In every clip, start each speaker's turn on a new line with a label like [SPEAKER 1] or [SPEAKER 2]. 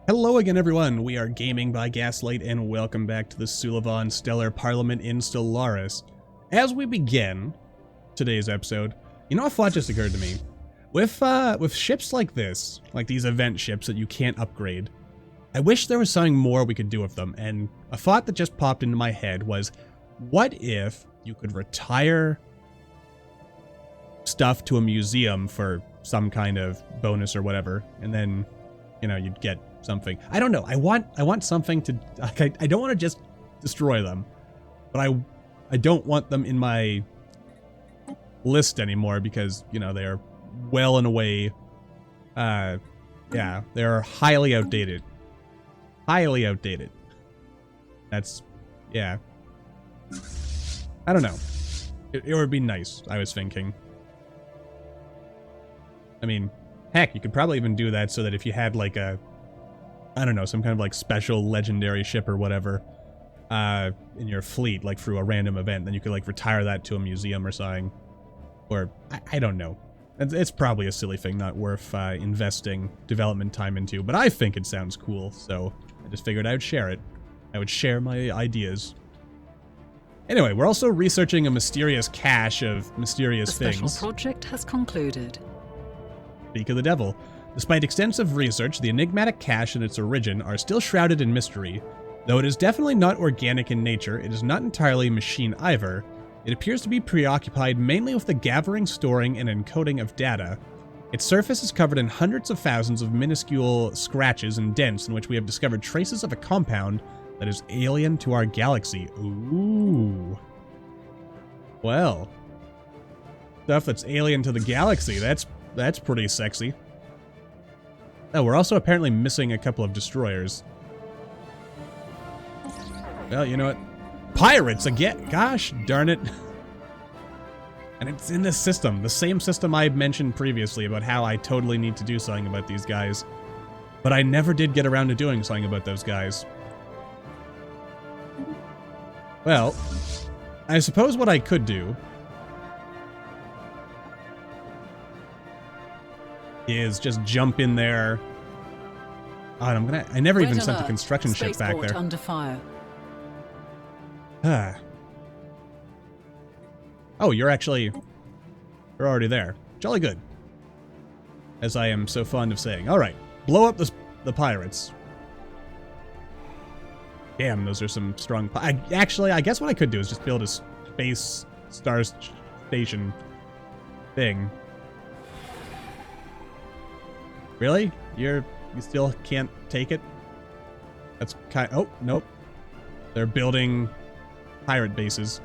[SPEAKER 1] Hello again, everyone. We are Gaming by Gaslight, and welcome back to the Sulivan Stellar Parliament in Stellaris. As we begin today's episode, you know, a thought just occurred to me. With ships like this, like these event ships that you can't upgrade, I wish there was something more we could do with them. And a thought that just popped into my head was, what if you could retire stuff to a museum for some kind of bonus or whatever, and then, you know, you'd get something. I don't know. I want something to, like, I don't want to just destroy them, but I don't want them in my list anymore because, you know, they're well and away, yeah, they're highly outdated. Highly outdated. That's, yeah. I don't know. It would be nice, I was thinking. I mean, heck, you could probably even do that so that if you had like a, I don't know, some kind of like special legendary ship or whatever in your fleet, like through a random event, then you could like retire that to a museum or something. Or, I don't know. It's probably a silly thing, not worth investing development time into, but I think it sounds cool, so I just figured I would share it. I would share my ideas. Anyway, we're also researching a mysterious cache of mysterious things.
[SPEAKER 2] The special project has concluded.
[SPEAKER 1] Speak of the devil. Despite extensive research, the enigmatic cache and its origin are still shrouded in mystery. Though it is definitely not organic in nature, it is not entirely machine either. It appears to be preoccupied mainly with the gathering, storing, and encoding of data. Its surface is covered in hundreds of thousands of minuscule scratches and dents in which we have discovered traces of a compound that is alien to our galaxy. Ooh. Well. Stuff that's alien to the galaxy. That's pretty sexy. Oh, we're also apparently missing a couple of destroyers. Well, you know what? Pirates again! Gosh darn it. And it's in this system. The same system I mentioned previously about how I totally need to do something about these guys. But I never did get around to doing something about those guys. Well, I suppose what I could do is just jump in there. Oh, and I never even sent the construction ship back there.
[SPEAKER 2] Under fire.
[SPEAKER 1] Oh, you're already there. Jolly good. As I am so fond of saying. Alright, blow up the pirates. Damn, those are some strong... Actually, I guess what I could do is just build a space star station thing. Really? You still can't take it? That's kind... Oh, nope. They're building pirate bases.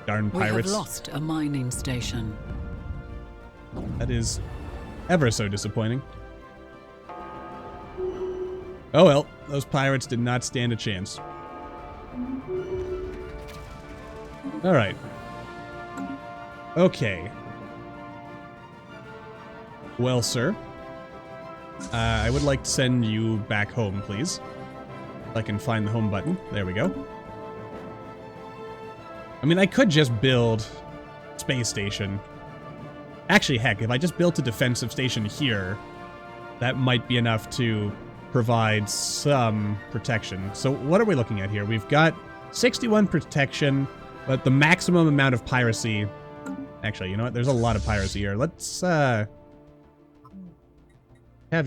[SPEAKER 1] Darn pirates.
[SPEAKER 2] We have lost a mining station.
[SPEAKER 1] That is ever so disappointing. Oh well, those pirates did not stand a chance. Alright. Okay. Well, sir. I would like to send you back home, please. If I can find the home button. There we go. I mean, I could just build space station. Actually, heck, if I just built a defensive station here, that might be enough to provide some protection. So what are we looking at here? We've got 61 protection, but the maximum amount of piracy... Actually, you know what? There's a lot of piracy here. Let's, have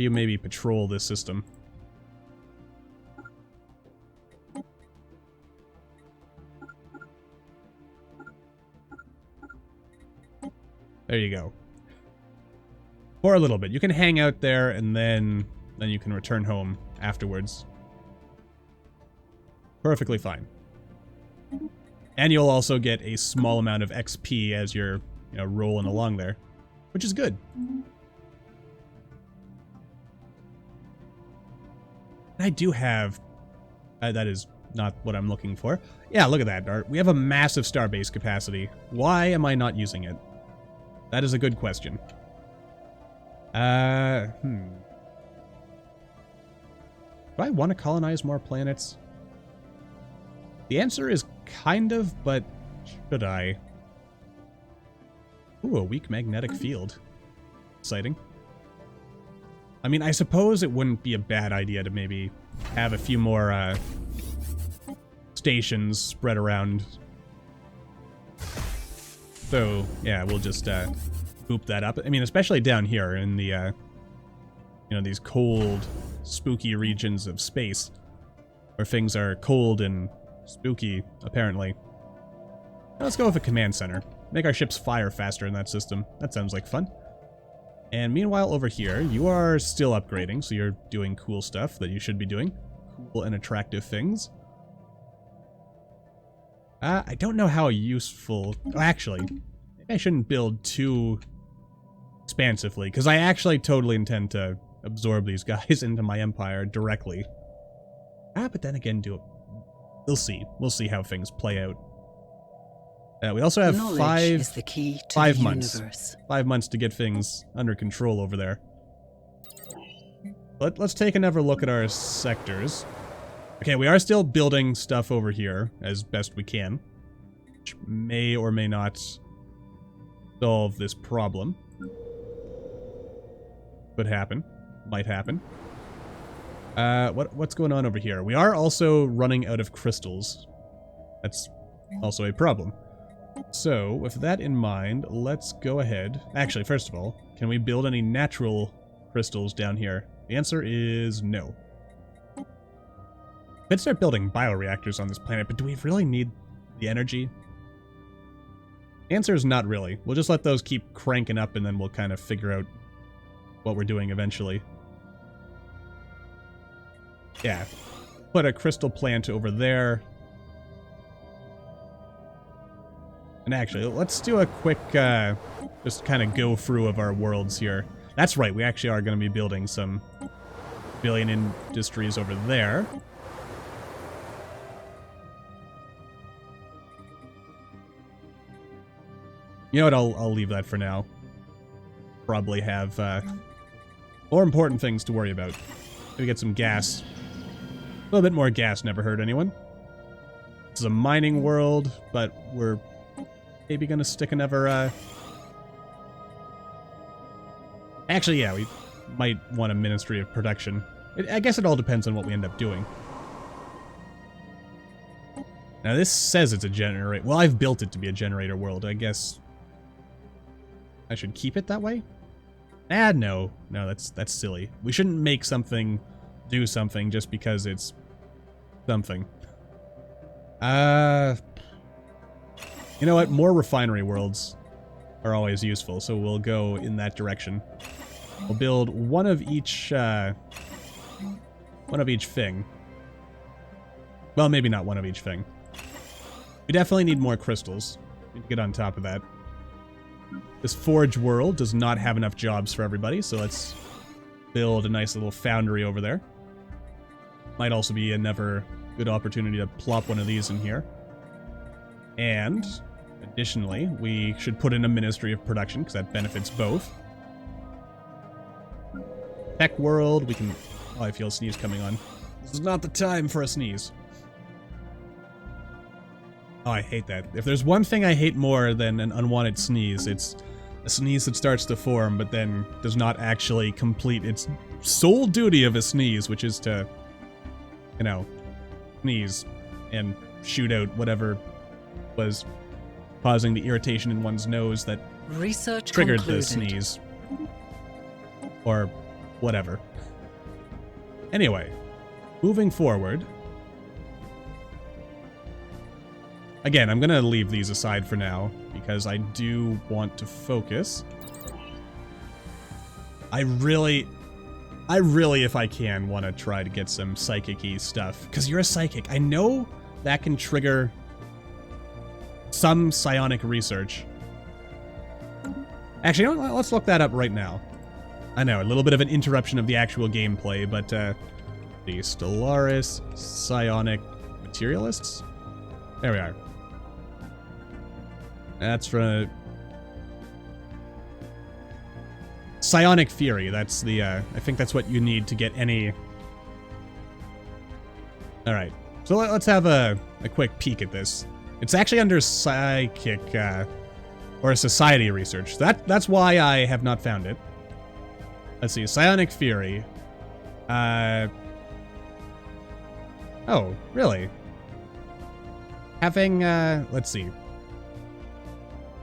[SPEAKER 1] you maybe patrol this system. There you go. For a little bit. You can hang out there and then you can return home afterwards. Perfectly fine. And you'll also get a small amount of XP as you're, you know, rolling along there, which is good. I do have... that is not what I'm looking for. Yeah, look at that, Art. We have a massive starbase capacity. Why am I not using it? That is a good question. Do I want to colonize more planets? The answer is kind of, but should I? Ooh, a weak magnetic field. Exciting. I mean, I suppose it wouldn't be a bad idea to maybe have a few more stations spread around. So, yeah, we'll just boop that up. I mean, especially down here in the, you know, these cold, spooky regions of space, where things are cold and spooky, apparently. Let's go with a command center. Make our ships fire faster in that system. That sounds like fun. And meanwhile, over here, you are still upgrading, so you're doing cool stuff that you should be doing. Cool and attractive things. I don't know how useful... Actually, maybe I shouldn't build too expansively, because I actually totally intend to absorb these guys into my empire directly. But then again, do it. We'll see. We'll see how things play out. We also have
[SPEAKER 2] is the key to
[SPEAKER 1] 5
[SPEAKER 2] the
[SPEAKER 1] months.
[SPEAKER 2] universe.
[SPEAKER 1] 5 months to get things under control over there. But let's take another look at our sectors. Okay, we are still building stuff over here as best we can, which may or may not solve this problem. Could happen. Might happen. What's going on over here? We are also running out of crystals. That's also a problem. So, with that in mind, let's go ahead. Actually, first of all, can we build any natural crystals down here? The answer is no. We could start building bioreactors on this planet, but do we really need the energy? The answer is not really. We'll just let those keep cranking up and then we'll kind of figure out what we're doing eventually. Yeah. Put a crystal plant over there. And actually, let's do a quick, just kind of go through of our worlds here. That's right, we actually are going to be building some billion industries over there. You know what, I'll leave that for now. Probably have, more important things to worry about. Maybe get some gas. A little bit more gas never hurt anyone. This is a mining world, but we're maybe gonna stick another, Actually, yeah, we might want a Ministry of Production. I guess it all depends on what we end up doing. Now, this says it's a generator. Well, I've built it to be a generator world. I guess I should keep it that way? No. No, that's silly. We shouldn't make something do something just because it's something. You know what? More refinery worlds are always useful, so we'll go in that direction. We'll build one of each thing. Well, maybe not one of each thing. We definitely need more crystals. We need to get on top of that. This forge world does not have enough jobs for everybody, so let's build a nice little foundry over there. Might also be another good opportunity to plop one of these in here. And, additionally, we should put in a Ministry of Production, because that benefits both. Tech world, we can... Oh, I feel a sneeze coming on. This is not the time for a sneeze. Oh, I hate that. If there's one thing I hate more than an unwanted sneeze, it's a sneeze that starts to form, but then does not actually complete its sole duty of a sneeze, which is to, you know, sneeze and shoot out whatever was causing the irritation in one's nose that
[SPEAKER 2] Research
[SPEAKER 1] triggered
[SPEAKER 2] concluded.
[SPEAKER 1] the sneeze. Or whatever. Anyway, moving forward. Again, I'm gonna leave these aside for now, because I do want to focus. I really, if I can, want to try to get some psychic-y stuff. Because you're a psychic. I know that can trigger some psionic research. Actually, you know what? Let's look that up right now. I know, a little bit of an interruption of the actual gameplay, but, the Stellaris Psionic Materialists? There we are. That's from... Psionic Fury, that's the, I think that's what you need to get any... Alright, so let's have a quick peek at this. It's actually under Psychic, or Society Research. That's why I have not found it. Let's see, Psionic Fury. Oh, really? Having, let's see.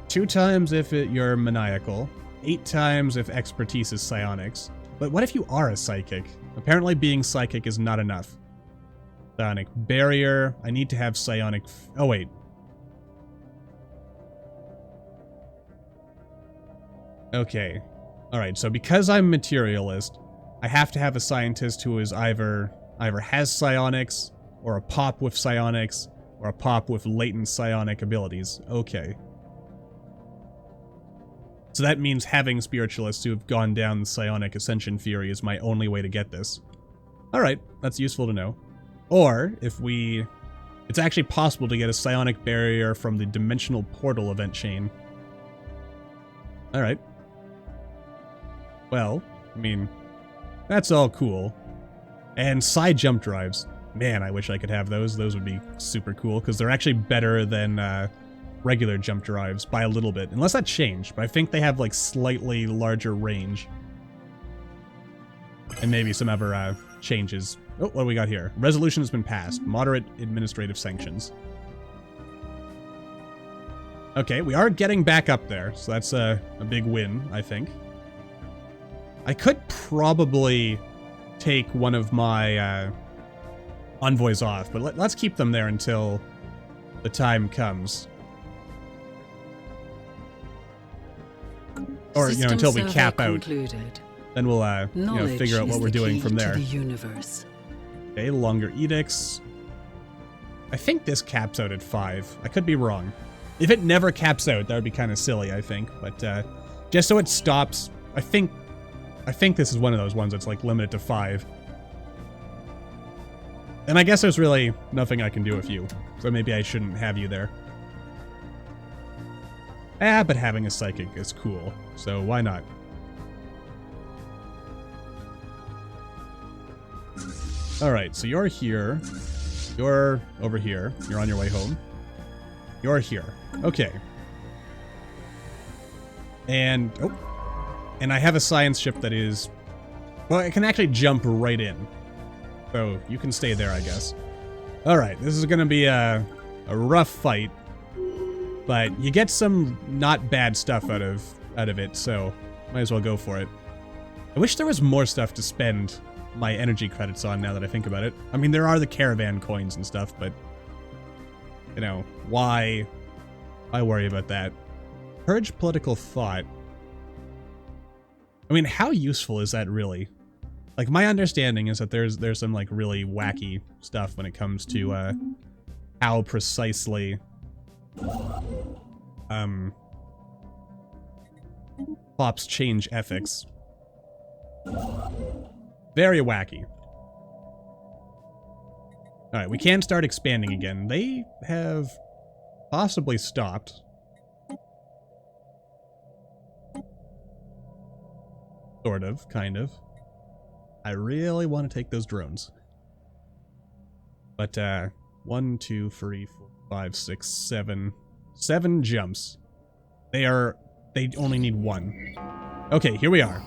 [SPEAKER 1] 2 times if you're maniacal. 8 times if expertise is psionics. But what if you are a psychic? Apparently being psychic is not enough. Psionic barrier. I need to have psionic... Oh, wait. Okay. Alright, so because I'm materialist, I have to have a scientist who is either has psionics, or a pop with psionics, or a pop with latent psionic abilities. Okay. So that means having spiritualists who have gone down the psionic ascension fury is my only way to get this. Alright, that's useful to know. Or, if we... It's actually possible to get a psionic barrier from the dimensional portal event chain. Alright. Well, I mean, that's all cool. And side jump drives. Man, I wish I could have those. Those would be super cool, because they're actually better than regular jump drives by a little bit. Unless that changed, but I think they have, like, slightly larger range. And maybe some other changes. Oh, what do we got here? Resolution has been passed. Moderate administrative sanctions. Okay, we are getting back up there, so that's a big win, I think. I could probably take one of my envoys off, but let's keep them there until the time comes. Or, you know, until we cap out. Then we'll, you know, figure out what we're doing from there.
[SPEAKER 2] The universe.
[SPEAKER 1] Okay, longer edicts. I think this caps out at 5. I could be wrong. If it never caps out, that would be kind of silly, I think. But just so it stops, I think this is one of those ones that's like limited to 5. And I guess there's really nothing I can do with you, so maybe I shouldn't have you there. But having a psychic is cool, so why not? Alright, so you're here. You're over here. You're on your way home. You're here. Okay. And, oh. And I have a science ship that is... Well, it can actually jump right in. So, you can stay there, I guess. Alright, this is gonna be a rough fight. But you get some not bad stuff out of it, so might as well go for it. I wish there was more stuff to spend my energy credits on now that I think about it. I mean, there are the caravan coins and stuff, but... You know, why worry about that? Purge political thought. I mean, how useful is that really? Like, my understanding is that there's some, like, really wacky stuff when it comes to, how precisely, pops change ethics. Very wacky. Alright, we can start expanding again. They have possibly stopped. Sort of, kind of. I really want to take those drones. But, 1, 2, 3, 4, 5, 6, 7. 7 jumps. They only need 1. Okay, here we are.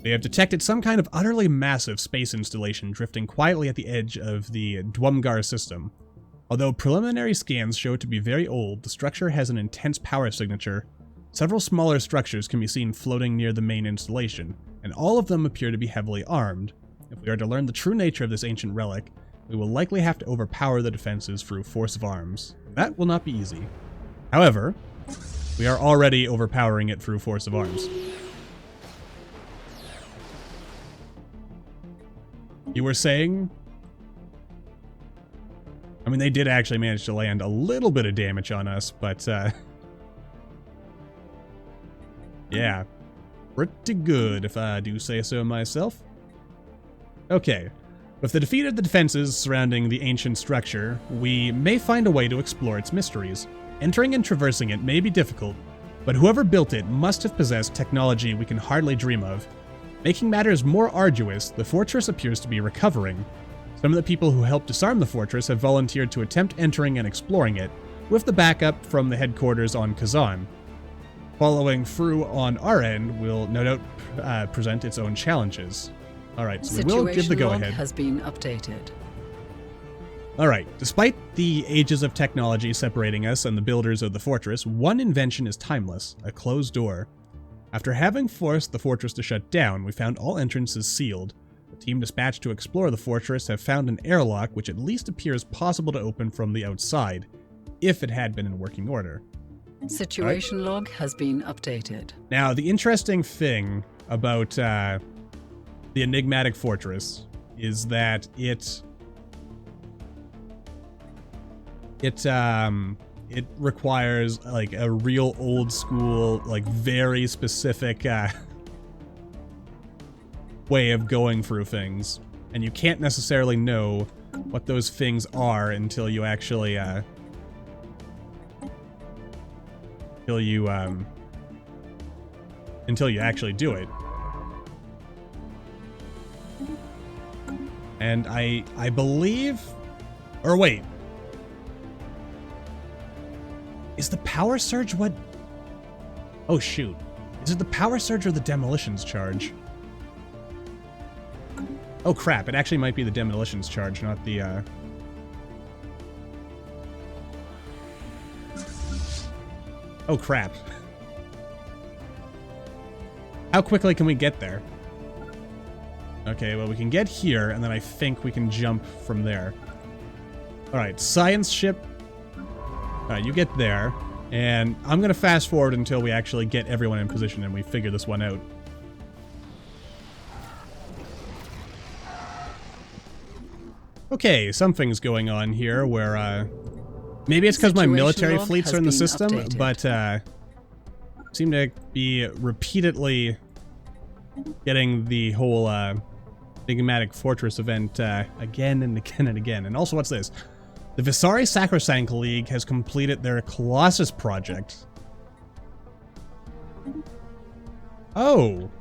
[SPEAKER 1] They have detected some kind of utterly massive space installation drifting quietly at the edge of the Dwumgar system. Although preliminary scans show it to be very old, the structure has an intense power signature. Several smaller structures can be seen floating near the main installation, and all of them appear to be heavily armed. If we are to learn the true nature of this ancient relic, we will likely have to overpower the defenses through force of arms. That will not be easy. However, we are already overpowering it through force of arms. You were saying? I mean, they did actually manage to land a little bit of damage on us, but, yeah. Pretty good, if I do say so myself. Okay. With the defeat of the defenses surrounding the ancient structure, we may find a way to explore its mysteries. Entering and traversing it may be difficult, but whoever built it must have possessed technology we can hardly dream of. Making matters more arduous, the fortress appears to be recovering. Some of the people who helped disarm the fortress have volunteered to attempt entering and exploring it, with the backup from the headquarters on Kazan. following through on our end will no doubt present its own challenges. All right, so we will give the go-ahead.
[SPEAKER 2] Has been updated.
[SPEAKER 1] All right, despite the ages of technology separating us and the builders of the fortress, one invention is timeless, a closed door. After having forced the fortress to shut down, we found all entrances sealed. The team dispatched to explore the fortress have found an airlock which at least appears possible to open from the outside, if it had been in working order.
[SPEAKER 2] Situation log has been updated.
[SPEAKER 1] Now, the interesting thing about the enigmatic fortress is that it requires like a real old school, like very specific way of going through things, and you can't necessarily know what those things are until you actually until you actually do it. And I believe, or wait, is the power surge what? Oh shoot, is it the power surge or the demolitions charge? Oh crap, it actually might be the demolitions charge, not the Oh crap. How quickly can we get there? Okay, well we can get here, and then I think we can jump from there. Alright, science ship. Alright, you get there, and I'm gonna fast forward until we actually get everyone in position and we figure this one out. Okay, something's going on here where, maybe it's because my military fleets are in the system, updated. But, seem to be repeatedly getting the whole, enigmatic fortress event, again and again and again. And also, what's this? The Visari Sacrosanct League has completed their Colossus project. Oh.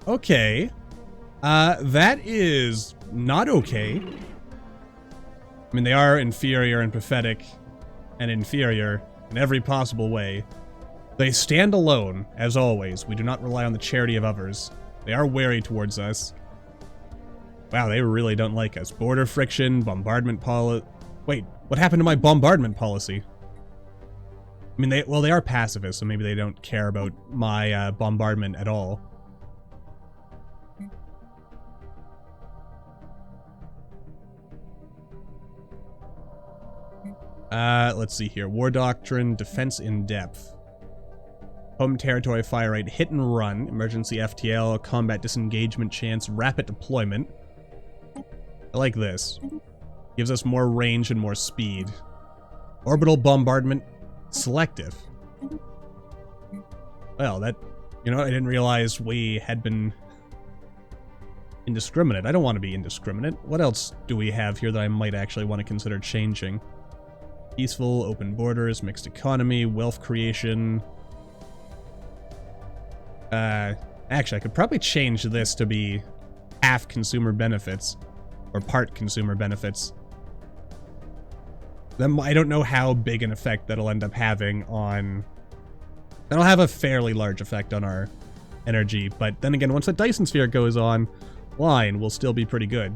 [SPEAKER 1] Okay. That is not okay. I mean, they are inferior and pathetic and inferior in every possible way. They stand alone, as always. We do not rely on the charity of others. They are wary towards us. Wow, they really don't like us. Border friction, bombardment policy. Wait, what happened to my bombardment policy? I mean, they are pacifists, so maybe they don't care about my bombardment at all. Let's see here. War Doctrine, Defense in Depth. Home Territory Fire Rate, Hit and Run, Emergency FTL, Combat Disengagement Chance, Rapid Deployment. I like this. Gives us more range and more speed. Orbital Bombardment, Selective. Well, that... You know, I didn't realize we had been... indiscriminate. I don't want to be indiscriminate. What else do we have here that I might actually want to consider changing? Peaceful, open borders, mixed economy, wealth creation. Actually, I could probably change this to be half consumer benefits, or part consumer benefits. Then I don't know how big an effect that'll end up having on... That'll have a fairly large effect on our energy, but then again, once the Dyson Sphere goes online, we'll still be pretty good.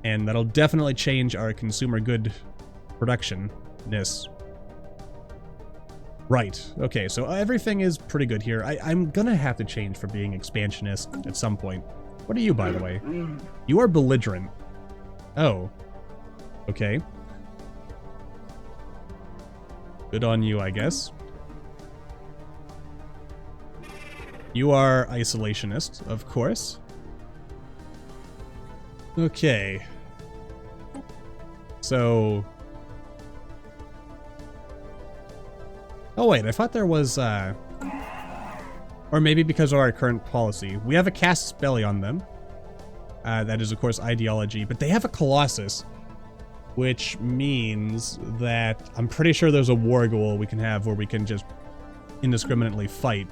[SPEAKER 1] And that'll definitely change our consumer good production-ness. Right, okay, so everything is pretty good here. I'm gonna have to change for being expansionist at some point. What are you, by the way? You are belligerent. Oh. Okay. Good on you, I guess. You are isolationist, of course. Okay. So... Oh wait, I thought there was, or maybe because of our current policy. We have a casus belli on them. That is, of course, ideology. But they have a Colossus, which means that I'm pretty sure there's a war goal we can have where we can just indiscriminately fight.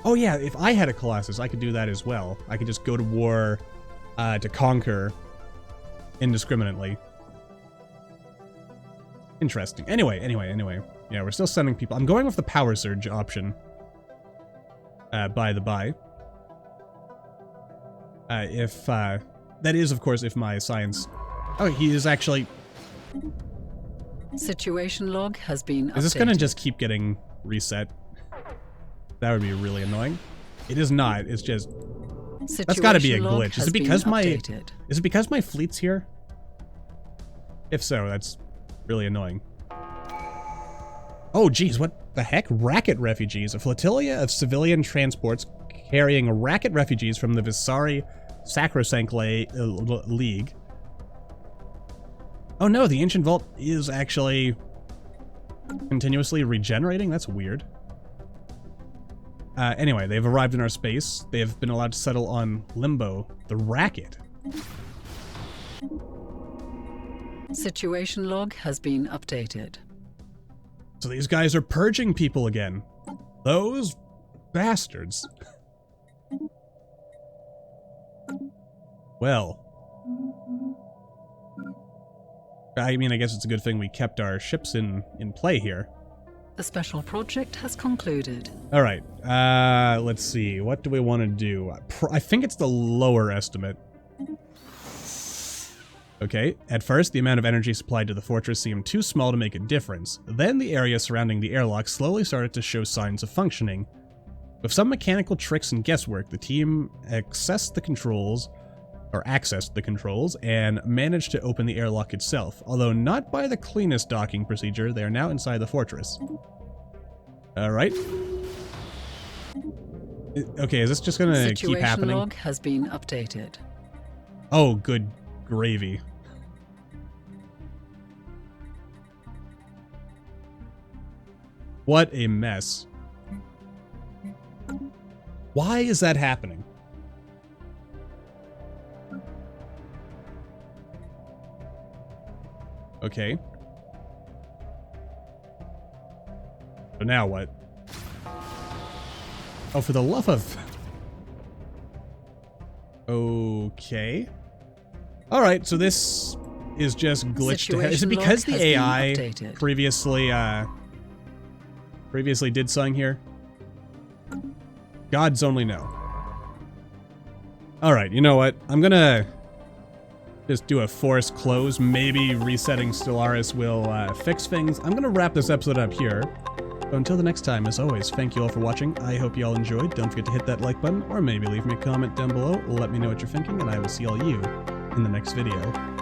[SPEAKER 1] Oh yeah, if I had a Colossus, I could do that as well. I could just go to war to conquer indiscriminately. Interesting. Anyway. Yeah, we're still sending people. I'm going with the power surge option. By the by. That is, of course, if my science... Oh, he is actually...
[SPEAKER 2] Situation log has been updated.
[SPEAKER 1] Is this going to just keep getting reset? That would be really annoying. It is not. It's just... That's got to be a glitch. Is it because my fleet's here? If so, that's really annoying. Oh, geez, what the heck? Racket refugees. A flotilla of civilian transports carrying racket refugees from the Visari Sacrosanct League. Oh no, the ancient vault is actually continuously regenerating? That's weird. Anyway, they've arrived in our space. They have been allowed to settle on Limbo, the racket.
[SPEAKER 2] Situation log has been updated.
[SPEAKER 1] So these guys are purging people again. Those bastards. Well. I mean, I guess it's a good thing we kept our ships in play here.
[SPEAKER 2] The special project has concluded.
[SPEAKER 1] All right. Let's see. What do we want to do? I think it's the lower estimate. Okay. At first, the amount of energy supplied to the fortress seemed too small to make a difference. Then the area surrounding the airlock slowly started to show signs of functioning. With some mechanical tricks and guesswork, the team accessed the controls, and managed to open the airlock itself. Although not by the cleanest docking procedure, they are now inside the fortress. Alright. Okay, is this just gonna keep happening?
[SPEAKER 2] Situation log has been updated.
[SPEAKER 1] Oh, good gravy. What a mess. Why is that happening? Okay. So now what? Oh, for the love of... Okay. Alright, so this is just glitched to hell. Is it because the AI previously did something here? Gods only know. Alright, you know what? I'm gonna just do a forced close. Maybe resetting Stellaris will fix things. I'm gonna wrap this episode up here. So until the next time, as always, thank you all for watching. I hope you all enjoyed. Don't forget to hit that like button, or maybe leave me a comment down below. Let me know what you're thinking, and I will see all you in the next video.